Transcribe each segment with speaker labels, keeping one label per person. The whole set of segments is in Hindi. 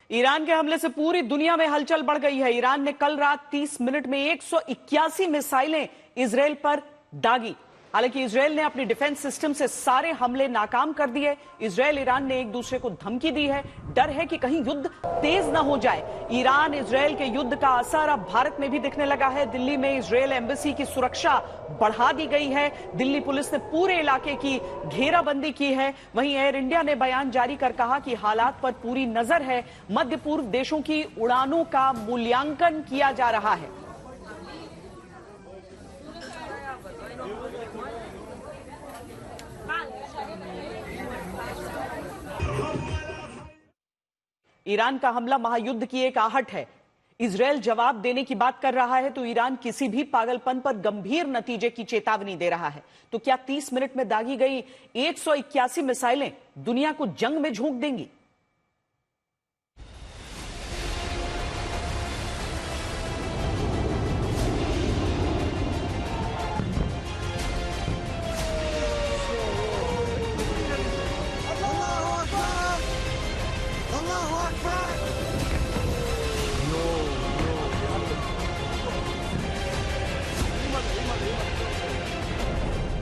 Speaker 1: ईरान के हमले से पूरी दुनिया में हलचल बढ़ गई है। ईरान ने कल रात 30 मिनट में 181 मिसाइलें इजरायल पर दागी। हालांकि इजरायल ने अपनी डिफेंस सिस्टम से सारे हमले नाकाम कर दिए। इजरायल ईरान ने एक दूसरे को धमकी दी है। डर है कि कहीं युद्ध तेज न हो जाए। ईरान इजरायल के युद्ध का असर अब भारत में भी दिखने लगा है। दिल्ली में इजरायल एम्बेसी की सुरक्षा बढ़ा दी गई है। दिल्ली पुलिस ने पूरे इलाके की घेराबंदी की है। वहीं एयर इंडिया ने बयान जारी कर कहा कि हालात पर पूरी नजर है। मध्य पूर्व देशों की उड़ानों का मूल्यांकन किया जा रहा है। ईरान का हमला महायुद्ध की एक आहट है। इजरायल जवाब देने की बात कर रहा है तो ईरान किसी भी पागलपन पर गंभीर नतीजे की चेतावनी दे रहा है। तो क्या 30 मिनट में दागी गई 181 मिसाइलें दुनिया को जंग में झोंक देंगी?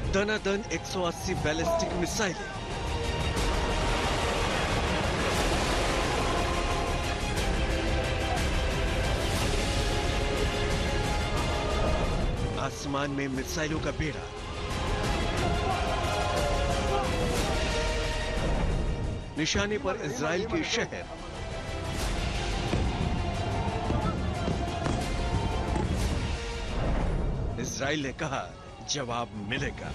Speaker 2: दनादन 180 बैलिस्टिक मिसाइलें। आसमान में मिसाइलों का बेड़ा। निशाने पर इजराइल के शहर। इजराइल ने कहा जवाब मिलेगा।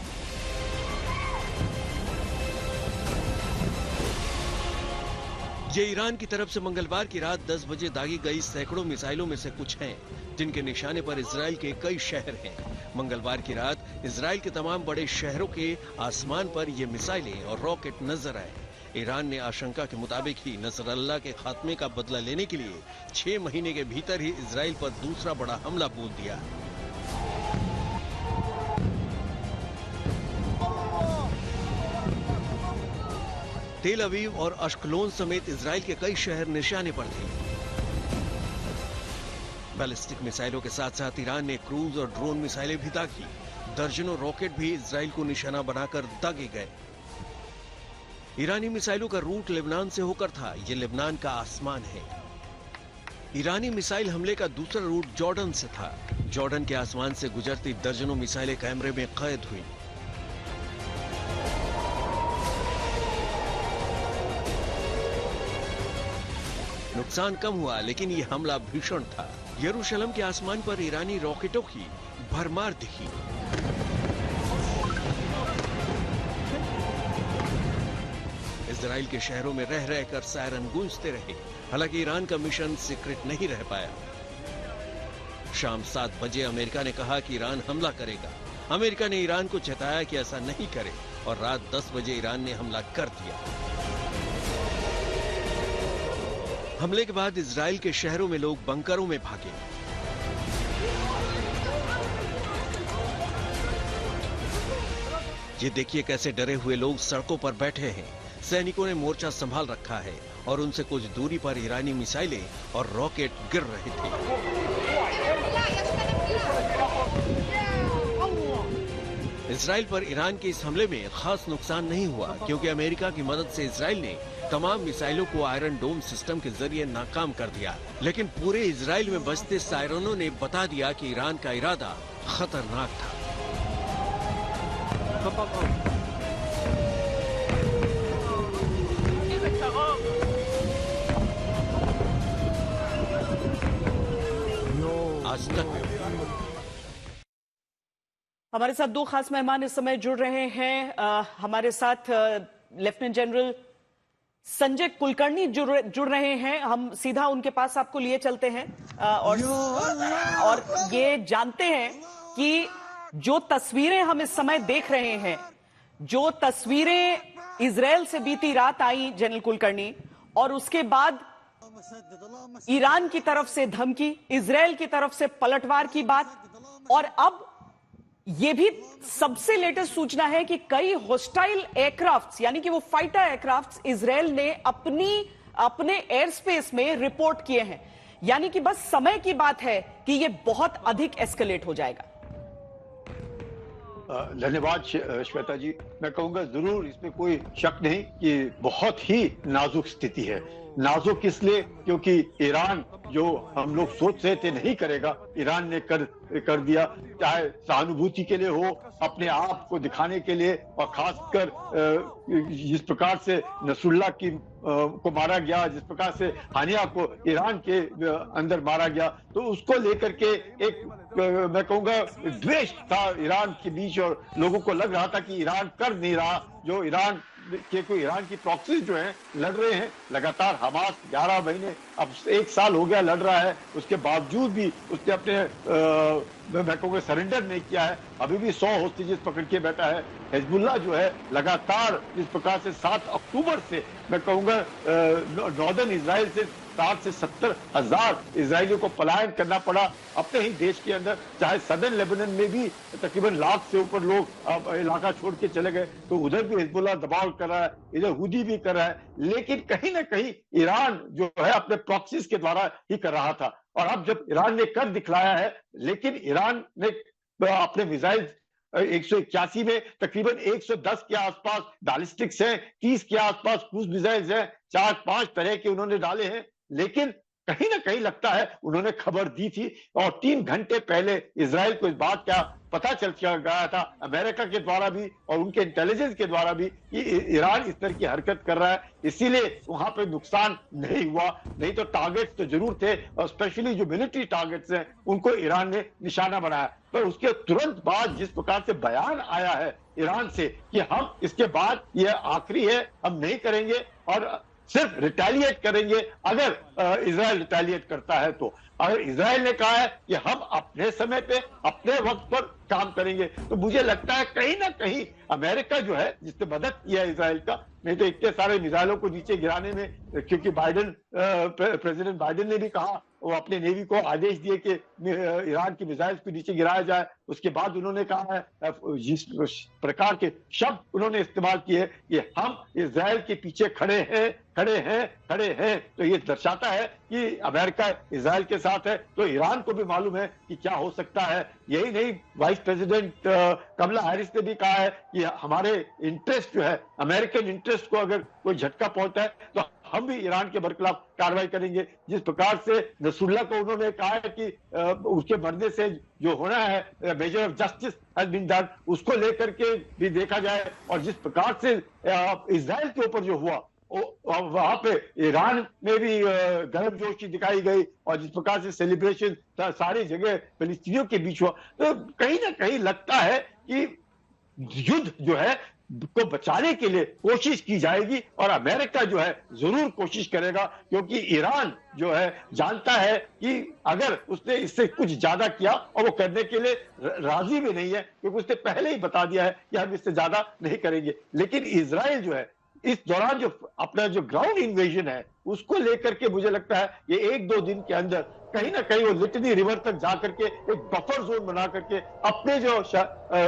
Speaker 2: ये ईरान की तरफ से मंगलवार की रात 10 बजे दागी गई सैकड़ों मिसाइलों में से कुछ हैं, जिनके निशाने पर इजराइल के कई शहर हैं। मंगलवार की रात इजराइल के तमाम बड़े शहरों के आसमान पर ये मिसाइलें और रॉकेट नजर आए। ईरान ने आशंका के मुताबिक ही नसरल्लाह के खात्मे का बदला लेने के लिए 6 महीने के भीतर ही इजराइल पर दूसरा बड़ा हमला बोल दिया। तेल अवीव और अश्कलोन समेत इजराइल के कई शहर निशाने पर थे। बैलिस्टिक मिसाइलों के साथ साथ ईरान ने क्रूज और ड्रोन मिसाइलें भी दागी। दर्जनों रॉकेट भी इजराइल को निशाना बनाकर दागे गए। ईरानी मिसाइलों का रूट लेबनान से होकर था। यह लेबनान का आसमान है। ईरानी मिसाइल हमले का दूसरा रूट जॉर्डन से था। जॉर्डन के आसमान से गुजरती दर्जनों मिसाइलें कैमरे में कैद हुई। नुकसान कम हुआ, लेकिन यह हमला भीषण था। यरूशलेम के आसमान पर ईरानी रॉकेटों की भरमार दिखी। इजराइल के शहरों में रह रहकर सायरन गूंजते रहे। हालांकि ईरान का मिशन सीक्रेट नहीं रह पाया। शाम 7 बजे अमेरिका ने कहा कि ईरान हमला करेगा। अमेरिका ने ईरान को चेताया कि ऐसा नहीं करे और रात 10 बजे ईरान ने हमला कर दिया। हमले के बाद इजराइल के शहरों में लोग बंकरों में भागे। ये देखिए कैसे डरे हुए लोग सड़कों पर बैठे हैं। सैनिकों ने मोर्चा संभाल रखा है और उनसे कुछ दूरी पर ईरानी मिसाइलें और रॉकेट गिर रहे थे। इजराइल पर ईरान के इस हमले में खास नुकसान नहीं हुआ, क्योंकि अमेरिका की मदद से इजराइल ने तमाम मिसाइलों को आयरन डोम सिस्टम के जरिए नाकाम कर दिया। लेकिन पूरे इजराइल में बजते सायरनों ने बता दिया कि ईरान का इरादा खतरनाक था। आज तक
Speaker 1: हमारे साथ 2 खास मेहमान इस समय जुड़ रहे हैं। हमारे साथ लेफ्टिनेंट जनरल संजय कुलकर्णी जुड़ रहे हैं। हम सीधा उनके पास आपको लिए चलते हैं और ये जानते हैं कि जो तस्वीरें हम इस समय देख रहे हैं, जो तस्वीरें इजरायल से बीती रात आई जनरल कुलकर्णी, और उसके बाद ईरान की तरफ से धमकी, इजरायल की तरफ से पलटवार की बात, और अब यह भी सबसे लेटेस्ट सूचना है कि कई होस्टाइल एयरक्राफ्ट्स यानी कि वो फाइटर एयरक्राफ्ट्स इजरायल ने अपनी अपने एयर स्पेस में रिपोर्ट किए हैं, यानी कि बस समय की बात है कि यह बहुत अधिक एस्केलेट हो जाएगा।
Speaker 3: धन्यवाद श्वेता जी। मैं कहूंगा जरूर इसमें कोई शक नहीं कि बहुत ही नाजुक स्थिति है। नाजुक इसलिए क्योंकि ईरान जो हम लोग सोच रहे थे नहीं करेगा, ईरान ने कर दिया। चाहे सहानुभूति के लिए हो, अपने आप को दिखाने के लिए, और खासकर जिस प्रकार से नसरुल्लाह को मारा गया, जिस प्रकार से हानिया को ईरान के अंदर मारा गया, तो उसको लेकर के एक मैं कहूंगा द्वेष था ईरान के बीच, और लोगों को लग रहा था कि ईरान कर नहीं रहा जो ईरान की प्रॉक्सीज जो हैं लड़ रहे हैं लगातार। हमास 11 महीने, अब 1 साल हो गया लड़ रहा है, उसके बावजूद भी उसने अपने मैं कहूँगा सरेंडर नहीं किया है। अभी भी 100 होस्टेजेस पकड़ के बैठा है। हिजबुल्लाह जो है लगातार जिस प्रकार से 7 अक्टूबर से मैं कहूँगा नॉर्दर्न इजराइल से 60 से 70 हजार इजरायलियों को पलायन करना पड़ा अपने ही देश के अंदर। चाहे सदर्न लेबनान में भी तकरीबन 1 लाख से ऊपर लोग इलाका छोड़ के चले गए, तो उधर भी हिजबुल्लाह दबाव कर रहा है, इधर हुदी भी कर रहा है। लेकिन कहीं ना कहीं ईरान जो है अपने प्रॉक्सीज के द्वारा ही कर रहा था, और अब जब ईरान ने कर दिखलाया है, लेकिन ईरान ने अपने मिसाइल 181 में तकरीबन 110 के आसपास बैलिस्टिक्स हैं, 30 के आसपास क्रूज मिसाइल्स हैं, 4-5 तरह के उन्होंने डाले हैं। लेकिन कहीं ना कहीं लगता है उन्होंने खबर दी थी, और 3 घंटे पहले इजराइल को इस बात का पता चल गया था अमेरिका के द्वारा भी और उनके इंटेलिजेंस के द्वारा भी कि ईरान इस तरह की हरकत कर रहा है, इसीलिए वहां पे नुकसान नहीं हुआ। नहीं तो टारगेट्स तो जरूर थे, और स्पेशली जो मिलिट्री टारगेट्स हैं उनको ईरान ने निशाना बनाया। पर उसके तुरंत बाद जिस प्रकार से बयान आया है ईरान से कि हम इसके बाद ये आखिरी है, हम नहीं करेंगे और सिर्फ रिटेलिएट करेंगे अगर इजराइल रिटेलिएट करता है। तो अगर इजराइल ने कहा है कि हम अपने समय पे अपने वक्त पर काम करेंगे, तो मुझे लगता है कहीं ना कहीं अमेरिका जो है जिसने मदद किया इजराइल का, नहीं तो इतने सारे मिसाइलों को नीचे गिराने में, क्योंकि प्रेसिडेंट बाइडेन ने भी कहा, वो अपने नेवी को आदेश दिए कि ईरान की मिसाइल्स को नीचे गिराया जाए। उसके बाद उन्होंने कहा है, जिस प्रकार के शब्द उन्होंने इस्तेमाल किए कि हम इजराइल के पीछे खड़े हैं, तो ये दर्शाता है कि अमेरिका इजराइल के साथ है। तो ईरान को भी मालूम है कि क्या हो सकता है। यही नहीं, वाइस प्रेसिडेंट कमला हैरिस ने भी कहा है कि हमारे इंटरेस्ट जो है, अमेरिकन इंटरेस्ट को अगर कोई झटका पहुंचता है तो हम भी ईरान के बरखिलाफ कार्रवाई करेंगे। जिस प्रकार से नसरुल्लाह को उन्होंने कहा है कि उसके मरने से जो होना है major of justice has been done, उसको लेकर के भी देखा जाए। और जिस प्रकार से इजराइल के ऊपर जो हुआ, वहां पे ईरान में भी गर्मजोशी दिखाई गई, और जिस प्रकार से सेलिब्रेशन सारी जगह फिलिस्तीनियों के बीच हुआ, तो कहीं ना कहीं लगता है कि युद्ध जो है को बचाने के लिए कोशिश की जाएगी, और अमेरिका जो है जरूर कोशिश करेगा, क्योंकि ईरान जो है जानता है कि अगर उसने इससे कुछ ज्यादा किया, और वो करने के लिए राजी भी नहीं है, क्योंकि उसने पहले ही बता दिया है कि हम इससे ज्यादा नहीं करेंगे। लेकिन इजराइल जो है इस दौरान जो अपना जो ग्राउंड इन्वेजन है उसको लेकर के मुझे लगता है ये 1-2 दिन के अंदर कहीं ना कहीं वो लिटनी रिवर तक जाकर के एक बफर जोन बना करके अपने जो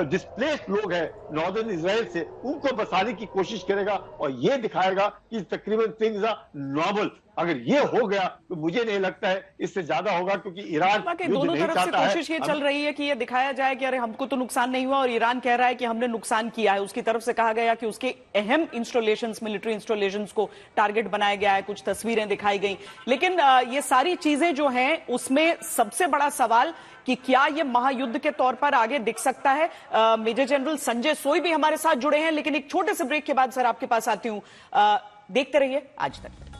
Speaker 3: डिस्प्लेस्ड लोग हैं नॉर्दर्न इजराइल से, उनको बसाने की कोशिश करेगा, और ये दिखाएगा कि तकरीबन थिंग्स आर नॉर्मल। अगर ये हो गया तो मुझे नहीं लगता है इससे ज्यादा होगा, क्योंकि ईरान
Speaker 1: दोनों तरफ से कोशिश ये चल रही है कि ये दिखाया जाए कि अरे हमको तो नुकसान नहीं हुआ, और ईरान कह रहा है कि हमने नुकसान किया है। उसकी तरफ से कहा गया कि उसके अहम इंस्टॉलेशंस, मिलिट्री इंस्टॉलेशंस को टारगेट बनाया गया है, कुछ तस्वीरें दिखाई गई। लेकिन ये सारी चीजें जो हैं उसमें सबसे बड़ा सवाल कि क्या ये महायुद्ध के तौर पर आगे दिख सकता है। मेजर जनरल संजय सोई भी हमारे साथ जुड़े हैं, लेकिन एक छोटे से ब्रेक के बाद सर आपके पास आती हूं। देखते रहिए आज तक।